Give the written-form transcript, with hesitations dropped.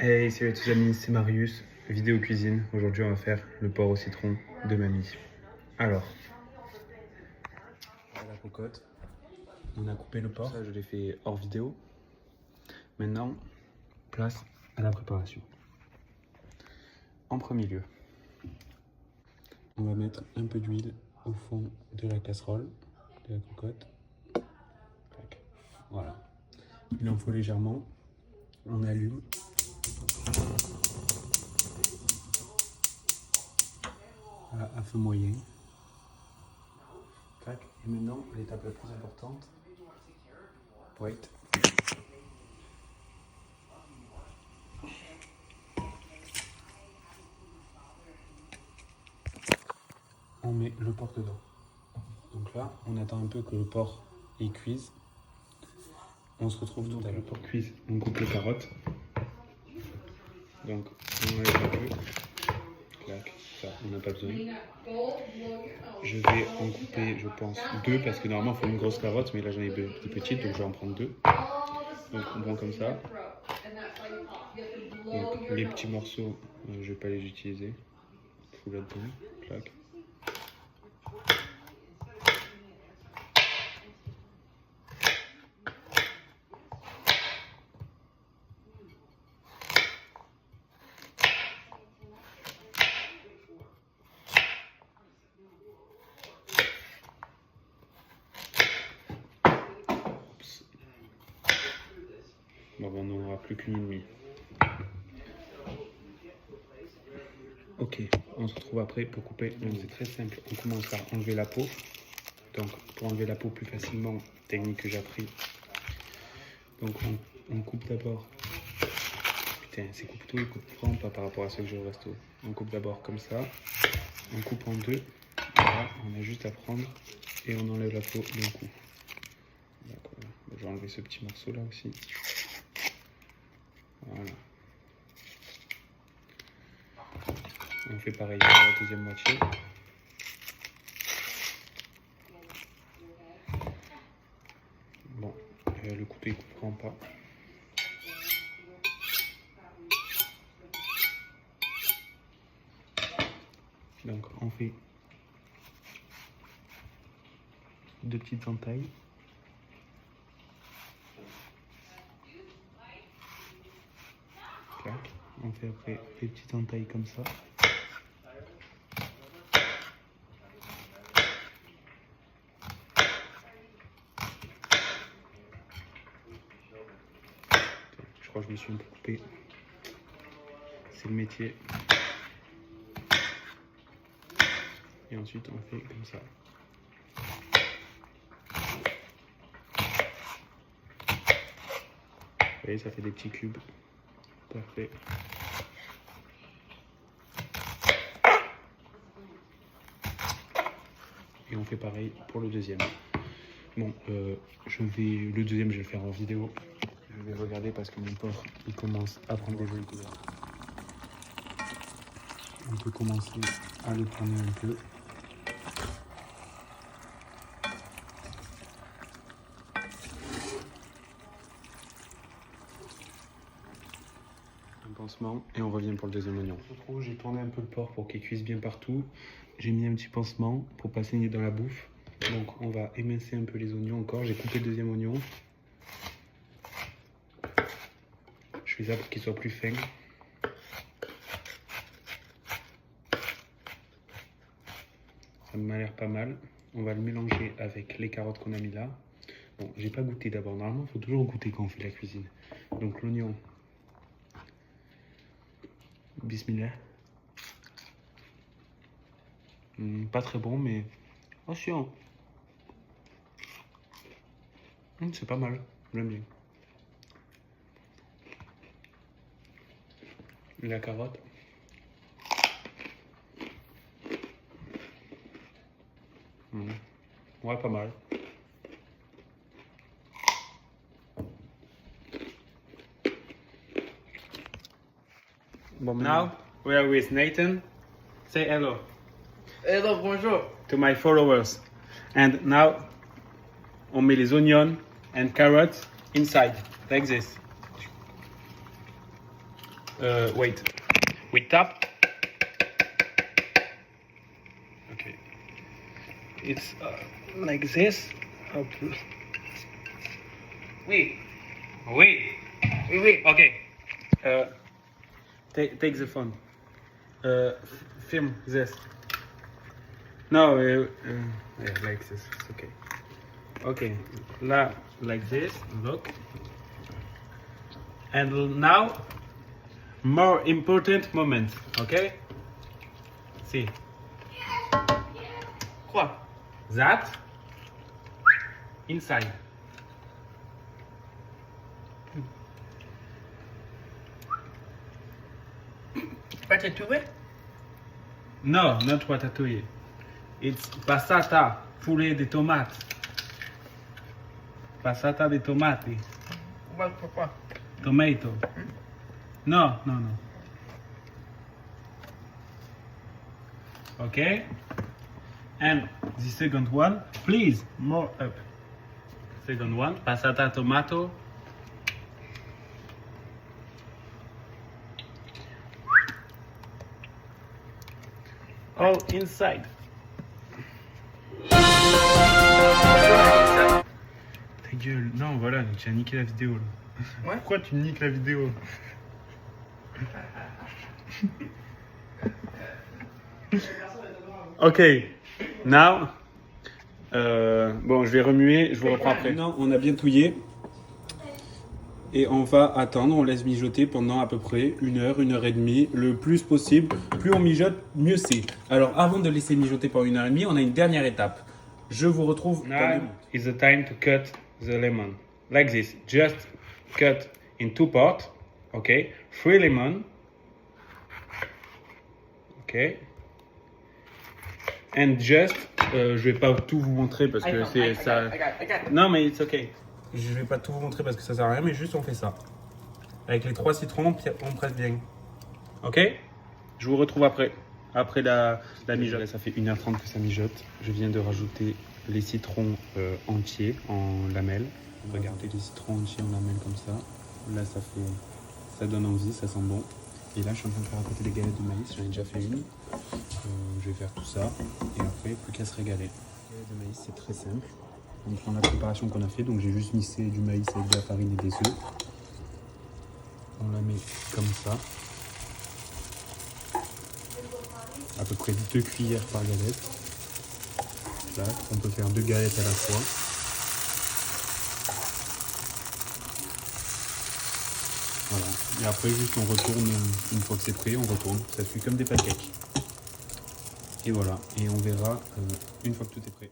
Hey, salut à tous amis, c'est Marius, vidéo cuisine. Aujourd'hui on va faire le porc au citron de mamie. Alors, la cocotte, on a coupé le porc, ça je l'ai fait hors vidéo. Maintenant, place à la préparation. En premier lieu, on va mettre un peu d'huile au fond de la casserole, de la cocotte. Voilà, il en faut légèrement, on allume. À feu moyen. Tac. Et maintenant, l'étape la plus importante. Wait. On met le porc dedans. Donc là, on attend un peu que le porc y cuise. On se retrouve tout à l'heure. Le porc cuise, on coupe les carottes. Donc, on enlève un peu. Clac, ça, on n'a pas besoin. Je vais en couper, je pense, 2 parce que normalement, il faut une grosse carotte, mais là, j'en ai des petites, donc je vais en prendre 2. Donc, on prend comme ça. Donc, les petits morceaux, je ne vais pas les utiliser. Fous là-dedans, clac. Bon, on n'en aura plus qu'une et demie. Ok, on se retrouve après pour couper. Donc c'est très simple, on commence par enlever la peau. Donc pour enlever la peau plus facilement, technique que j'ai appris. Donc on coupe d'abord. Putain, ces couteaux ils coupent vraiment pas par rapport à ceux que j'ai au resto. On coupe d'abord comme ça, on coupe en deux. Voilà, on a juste à prendre et on enlève la peau d'un coup. D'accord, je vais enlever ce petit morceau là aussi. Voilà. On fait pareil pour la deuxième moitié. Bon, le couteau il coupe vraiment pas. Donc on fait 2 petites entailles. Clac. On fait après des petites entailles comme ça. Je crois que je me suis un peu coupé. C'est le métier. Et ensuite on fait comme ça. Vous voyez, ça fait des petits cubes. Parfait. Et on fait pareil pour le deuxième. Bon, le deuxième, je vais le faire en vidéo. Je vais regarder parce que mon porc, il commence à prendre des jolies couleurs. On peut commencer à le tourner un peu. Un pansement et on revient pour le deuxième oignon. J'ai tourné un peu le porc pour qu'il cuise bien partout. J'ai mis un petit pansement pour pas saigner dans la bouffe. Donc on va émincer un peu les oignons encore. J'ai coupé le deuxième oignon. Je fais ça pour qu'il soit plus fin. Ça m'a l'air pas mal. On va le mélanger avec les carottes qu'on a mis là. Bon, j'ai pas goûté d'abord. Normalement, il faut toujours goûter quand on fait la cuisine. Donc l'oignon. Bismillah. Pas très bon, mais attention. C'est pas mal. J'aime bien. La carotte. Ouais, pas mal. Bon, now we are with Nathan. Say hello. Hello, bonjour. To my followers. And now on met les oignons and carrots inside, like this. wait. We tap. Okay. It's like this. Hop. Oui. Oui. Oui, oui. Okay. Take the phone. Film this. No, yeah, like this. It's okay. Okay. Là, like this. Look. And now, more important moment. Okay. See. Quoi? That. Inside. Ratatouille? No, not ratatouille. It's passata, poulet de tomate. Passata de tomate. Pourquoi? Tomato. No. Okay. And the second one, please, more up. Second one, passata tomato. All inside. Ta gueule. Non, voilà, tu as niqué la vidéo. Là. Ouais. Pourquoi tu niques la vidéo? Ok. Now. Bon, je vais remuer, je vous reprends après. Maintenant, on a bien touillé. Et on va attendre, on laisse mijoter pendant à peu près 1 heure et demie, le plus possible. Plus on mijote, mieux c'est. Alors avant de laisser mijoter pendant 1 heure et demie, on a une dernière étape. Je vous retrouve dans 2 minutes. Now is the time to cut the lemon. Like this. Just cut in 2 parts. Okay. 3 lemon. Okay. And just, je vais pas tout vous montrer parce que c'est ça. I got. Non mais it's okay. Je vais pas tout vous montrer parce que ça sert à rien, mais juste on fait ça. Avec les 3 citrons, on presse bien. Ok? Je vous retrouve après. Après la mijote. Ça fait 1h30 que ça mijote. Je viens de rajouter les citrons entiers en lamelles. Regardez les citrons entiers en lamelles comme ça. Là ça donne envie, ça sent bon. Et là je suis en train de faire à côté des galettes de maïs. J'en ai déjà fait une. Je vais faire tout ça. Et après, plus qu'à se régaler. Les galettes de maïs, c'est très simple. On prend la préparation qu'on a fait, donc j'ai juste mixé du maïs avec de la farine et des œufs. On la met comme ça. À peu près 2 cuillères par galette. Là, on peut faire 2 galettes à la fois. Voilà. Et après, juste on retourne, une fois que c'est prêt, on retourne. Ça fait comme des pancakes. Et voilà. Et on verra une fois que tout est prêt.